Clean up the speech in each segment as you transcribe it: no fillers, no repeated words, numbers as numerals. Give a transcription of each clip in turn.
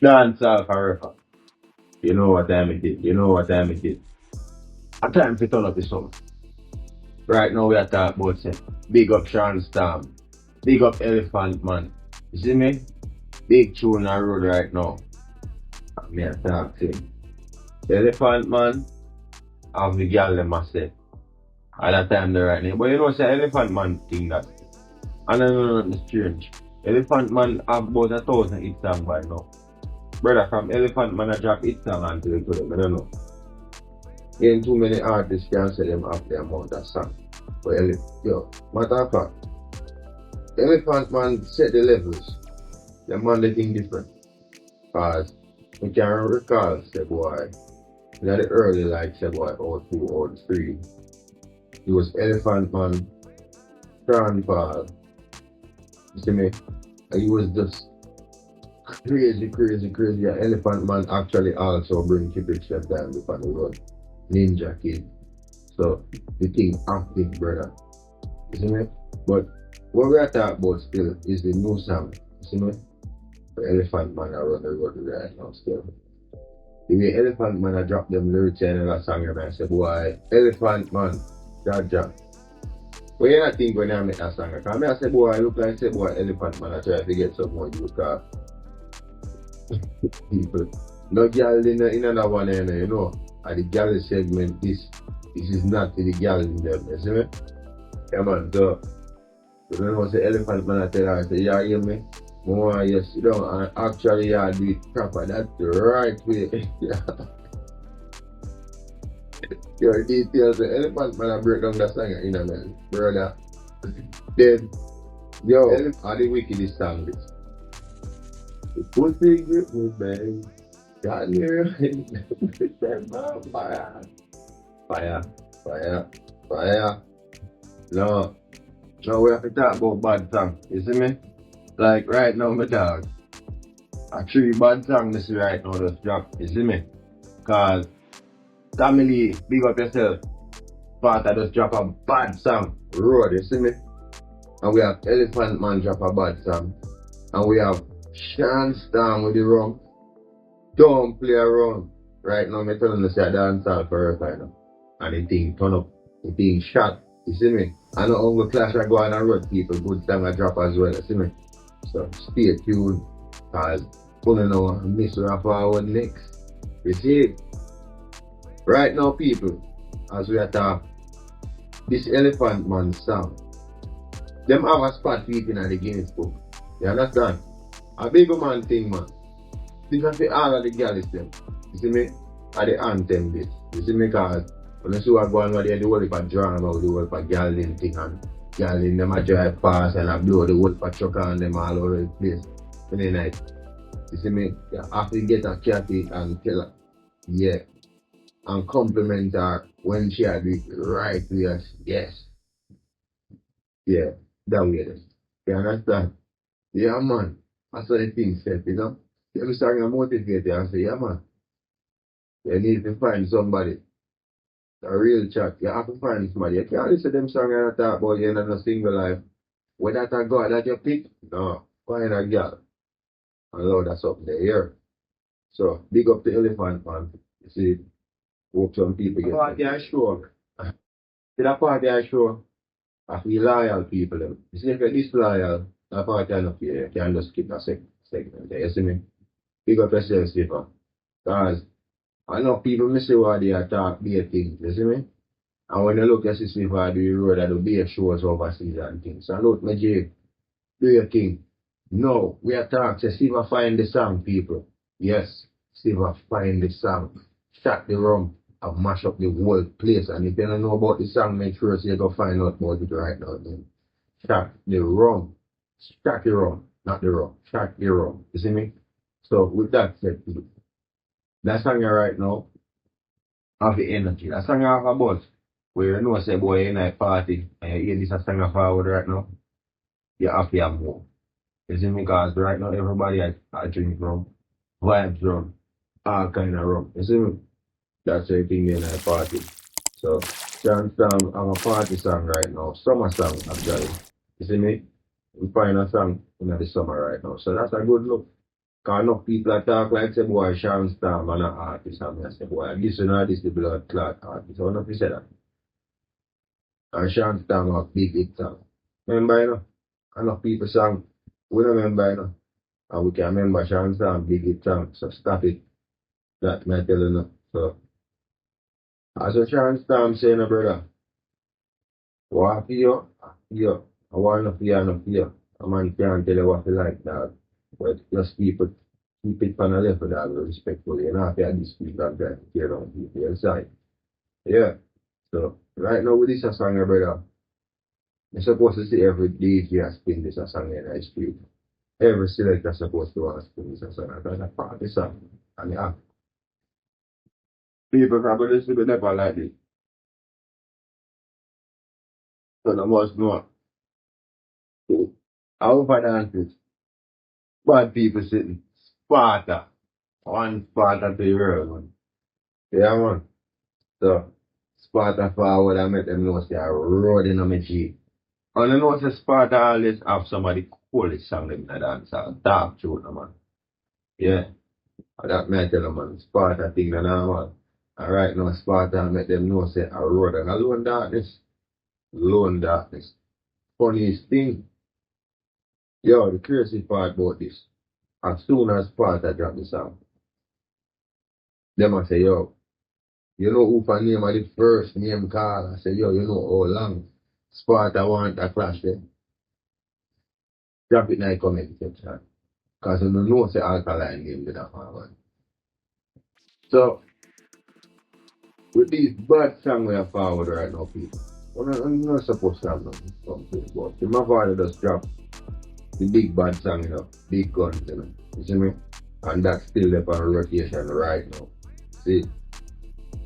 Dancehall forever. You know what time it is. You know what time it is. A time to turn up the song. Right now we are talking about say, big up Sean Storm. Big up Elephant Man. You see me? Big tune on road right now. And me a talk to him. The Elephant Man have the girl them a say. At that time they right now. But you know say Elephant Man thing that. And I know nothing strange. Elephant Man have about 1,000 hit song by now. Brother from Elephant Man a drop hit song until today. I don't know. Ain't too many artists can say them have the amount of song. But yo, matter of fact, Elephant Man set the levels. The man the thing different. Cause we can recall say boy, in the early like say boy 02, 03. He was Elephant Man, Sean Paul. You see me? And he was just crazy. Yeah, Elephant Man actually also bring Triple Chef down before the road. Ninja Kid. So the thing active, brother. You see me? But what we are talking about still is the new song. You see me? The Elephant Man around the road right now still. The way Elephant Man I drop them lyrics in another song and I say, boy, Elephant Man, Jaja. But you not think when I make that song, because I say, boy, I look like say, boy, Elephant Man, I try to get some more you car people. No girl in another one, you know. And the girl segment, this is not the girl in them, you see me? Yeah, man, so when I say Elephant Man, I tell her, I say, yeah, you hear me? More, you sit down and actually you do it proper. That's the right way. Your details, the Elephant Man, I break down that song, you know, man, brother. Then, yo, how the wickedest song this? The pussy grip me, baby. Got me right. Fire. No, we have to talk about bad song. You see me? Like right now, my dog. Actually, bad song this right now just drop. You see me? Cause family, big up yourself. Part I just drop a bad song. Road, you see me? And we have Elephant Man drop a bad song. And we have Sean Storm with the rum. Don't play around. Right now, I'm telling you, say dancehall for a right now. And the thing turn up. The thing shot. You see me? I know Uncle Clash I go on and road people. Good song I drop as well. You see me? So stay tuned. Cause we don't know miss rap forward next. You see? Right now, people, as we are talking, this Elephant Man song, them have a spot for it in the Guinness book. You understand? A big man thing, man. This is for all of the girls them. You see me? At the anthem bit. You see me? Cause when you see what going on there, the whole heap of drama, the whole heap of girl in thing and girl in them a drive past and a blow the whole heap of truck on them all over the place. In the night. You see me? You have to get a catty and tell her, yeah. And compliment her when she had it right yes. Yes. Yeah. That way then. You understand? Yeah man. That's what the thing said, you know? You me starting to motivate you and say, yeah man. You need to find somebody. A real chat. You have to find somebody. You can't listen to them songs and talk about you in a single life. When that a God that you pick, no. Find a girl. And Lord, that's up there. Here. So big up the Elephant Man. You see, hope some people get party I show. See that party I show? I feel loyal people. You see if you're disloyal, that party I not feel you can just skip that segment. You see me? Big up yourself, Stephen. Cause I know people miss what they are talk be a thing, you see me? And when you look at Sister for the road, I do be a shows overseas and things. So look, my J, do your thing. No, we are talking, say, Steve find the song, people. Yes, Steve find the song. Shut the rum and mash up the whole place. And if you don't know about the song, make sure so you go find out about it right now. Then. Shut the rum. Shut the rum. Not the rum. Shut the rum. You see me? So with that said, people. That song right now have the energy. That song have a buzz. Where you know say boy in a party and you hear this a song forward right now, you have to have more. You see me? Because right now everybody I drink rum, vibes rum, all kind of rum. You see me? That's the thing in a party. So Sean Storm have a party song right now. Summer song actually. You see me? We find a song in the summer right now. So that's a good look. Cause enough people are talk like say boy Sean Storm and an artist and I say boy this one artist the blood clot artist. I don't know if you say that. And Sean Storm have big hit song. Remember you know? Enough people song. We don't remember you know. And we can remember Sean Storm big hit song. So stop it. That me tell you now. So as a Sean Storm saying no brother. What for you? You. I want to fear no fear. A man can't tell you what you like dog. But just keep it on the level dog respectfully. You know if you have this people and try to tear down people inside. Yeah. So right now with this a song brother. You're supposed to see every DJ spin this a song in the street. Every selector supposed to want to spin this a song. That's a party song. And yeah. People probably listen to never like it. So the most know. I hope I dance it. Bad people sitting. Sparta. One Sparta to the world, man. Yeah, man. So, Sparta forward, I make them know say I rode in on my Jeep. And I know say Sparta always have somebody coolest song them in the dance. Dark tune, man. Yeah. And that may I tell them, man. Sparta thing, man. And right now, Sparta, I make them know say I rode in alone darkness. Lone darkness. Funniest thing. Yo, the crazy part about this. As soon as Sparta drop the song, them I say, yo, you know who for name of the first name call? I say, yo, you know how long Sparta want a clash them. Drop it now in the comment section. Because you know say Alkaline name did that man. So, with these bad songs we are forward right now, people. I'm not supposed to have something, but my father just drop the big bad song, you know, big guns, you know. You see me? And that's still there on rotation right now. See?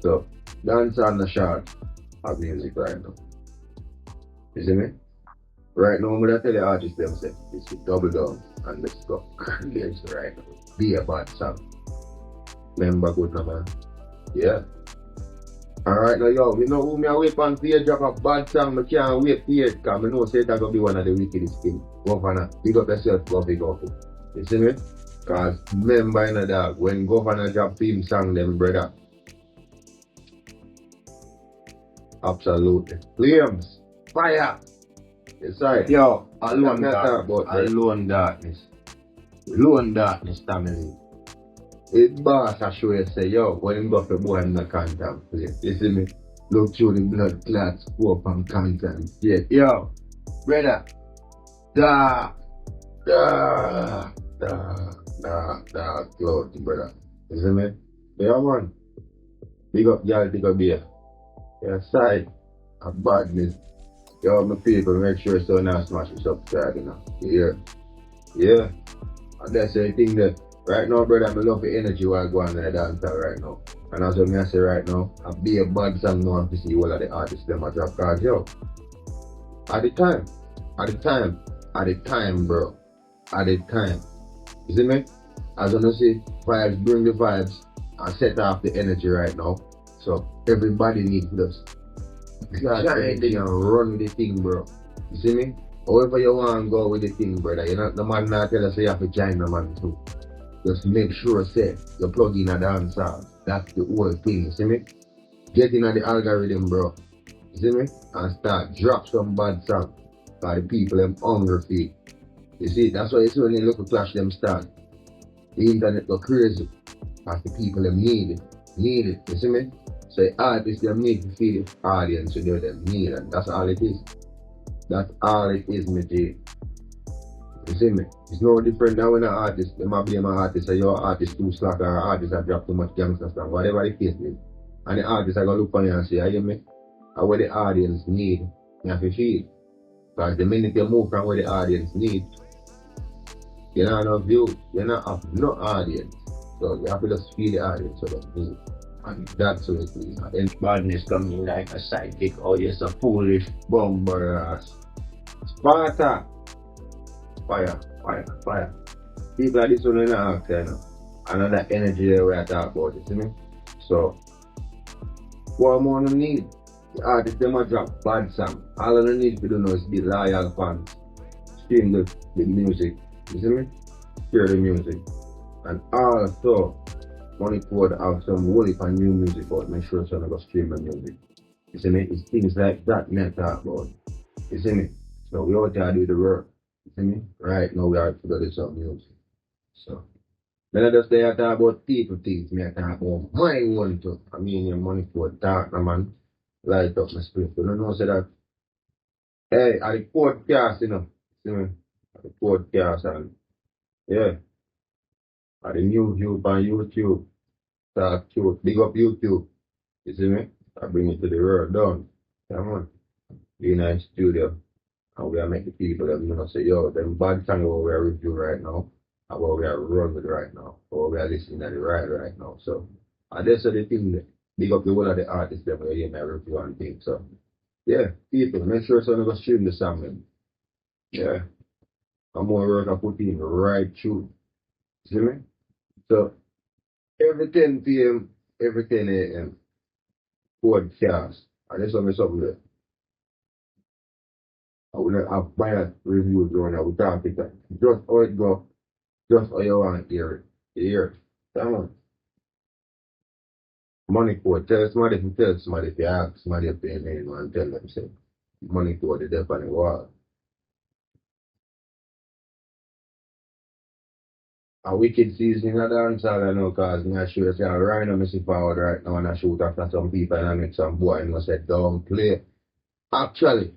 So, dance on the short of music right now. You see me? Right now, I'm going to tell the artists themselves, it's double down and let's go crazy right now. Be a bad song. Remember good now, man? Yeah. Alright now, yo, you know who me a wait on for you drop a bad song, I can't wait for it, because I know say that's going to be one of the wickedest things. Governor, big up yourself, go big up it. You see me? Because remember, you know, dog, when Governor drop theme song, them brother. Absolutely. Flames. Fire. It's right. Yo, alone darkness. Lone darkness, family. It's boss I show you say, yo, when him go for boy in the contact play. You see me? Look through the blood clots, scope and content. Yeah, yo, brother. Dark, clout, brother. You see me? Yeah, man. Big up, y'all, big up here. Yeah, side of badness. Yo, my people, make sure so now smash it subscribe, you know. Yeah. Yeah. And that's the thing that right now, brother, I love the energy while I go on the dancehall right now. And as I say right now, I be a bad song now to see all of the artists them a drop cards, yo. At the time, bro. At the time. You see me? As I say, vibes bring the vibes and set off the energy right now. So everybody needs this. Try thing and run the thing, bro. You see me? However you want to go with the thing, brother. You know, the man not tell us you have to join the man too. Just make sure say you plug in a dancehall. That's the whole thing, you see me? Get in the algorithm, bro. You see me? And start drop some bad song. For the people them hungry feed. You see, that's why you see when you look at clash them start. The internet go crazy. Because the people them need it. You see me? So the artists them need to feed the audience to do them need it. That's all it is. That's all it is, my G. You see me? It's no different than when an artist, they might blame an artist, say your artist too slack or an artist that drop too much gangster stuff, whatever the case is. And the artist are going to look on you and say, you hear me? And what the audience need, you have to feed. Because the minute you move from what the audience need, you don't have view, you don't have no audience. So you have to just feed the audience so that move. And that's what it is. And badness coming like a sidekick, oh yes, a foolish bomber ass. Sparta! Fire. People are this one in the act, you know. Another energy that we are talking about, you see me? So, what more do need? The artists, them a drop bad song. All of them need to do now is be loyal fans. Stream the music, you see me? Hear the music. And also, money forward have some whole heap of new music out. Make sure so I go stream the music. You see me? It's things like that me I talk about. You see me? So we out there do the work. You see me? Right now we are to do some music. So then I just there talk about people things, me I talk about my own too. I mean your money for talk no man. Light up my spirit. You don't know say that hey, I the podcast, you know. See me? I the podcast and yeah. I the new YouTube on YouTube. Talk cute. Big up YouTube. You see me? I bring it to the world done. Come on. Be in a studio. And we are making people that you know say, yo, them bad song what we are review right now, and what we are run with right now, or we are listening to the right now. So and that's the thing that big up the whole of the artists that we hear my review and things. So yeah, people, make sure someone go stream the song man. Yeah. I'm more work I put in right through. See me? So every 10 PM, every 10 AM, podcast. And there's something there. I will not have biased reviews on it. We talk it. Just how it go, just how you want to hear it. You hear it. Come on. Money for it. Tell somebody to tell somebody if you ask somebody if they name and tell them say money for the death on the wall. A wicked season in the dancehall I know cause me I sure say right now I see forward right now and I shoot after some people and I make some boy and I say don't play. Actually,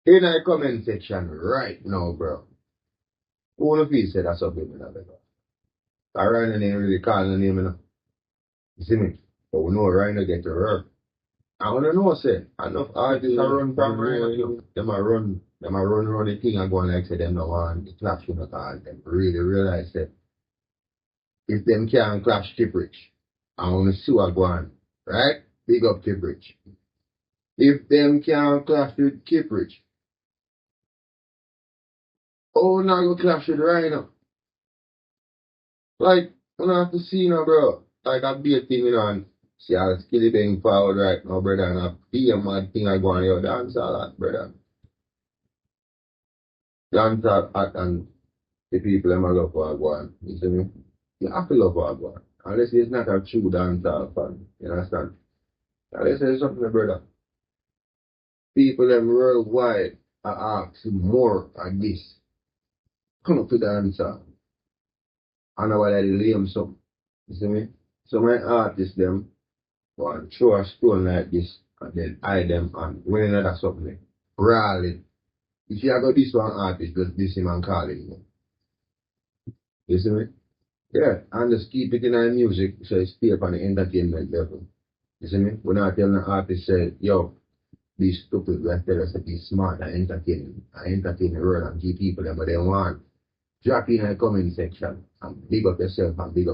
in the comment section right now, bro. Who of you say that's something in that? I right now ain't really calling the name enough. You see me? But we know right now get to work. I wanna know say enough artists are run from right now. Them a run the thing and go on like say them no want the clash with the cause them really realize that if them can't clash Tip Rich, I wanna see what go on. Right? Big up Tip Rich. If them can't clash with Tip Rich, oh now you clash with Rhino. Like, you don't have to see now, bro. Like a big thing, you know, and see how skilly being forward right now, brother, and a be a mad thing I go on your dance a lot, brother. Dance at and the people them a love for a go on. You see me? You have to love for a go on. Unless it's not a true dancehall fan. You understand? Unless there's something, brother. People them worldwide are asking more of this. Come up to dancehall. I know why they lame something. You see me? So my artists them want to throw a stone like this and then hide them and when another something. Brawling. If you got this one artist, just this him and call him. You see me? Yeah, and just keep it in our music so it's stay up on the entertainment level. You see me? We're not telling the artist say, yo, be stupid, we have to tell us to be smart and entertain the world and give people them what they want. Drop in the comment section and big up yourself and big up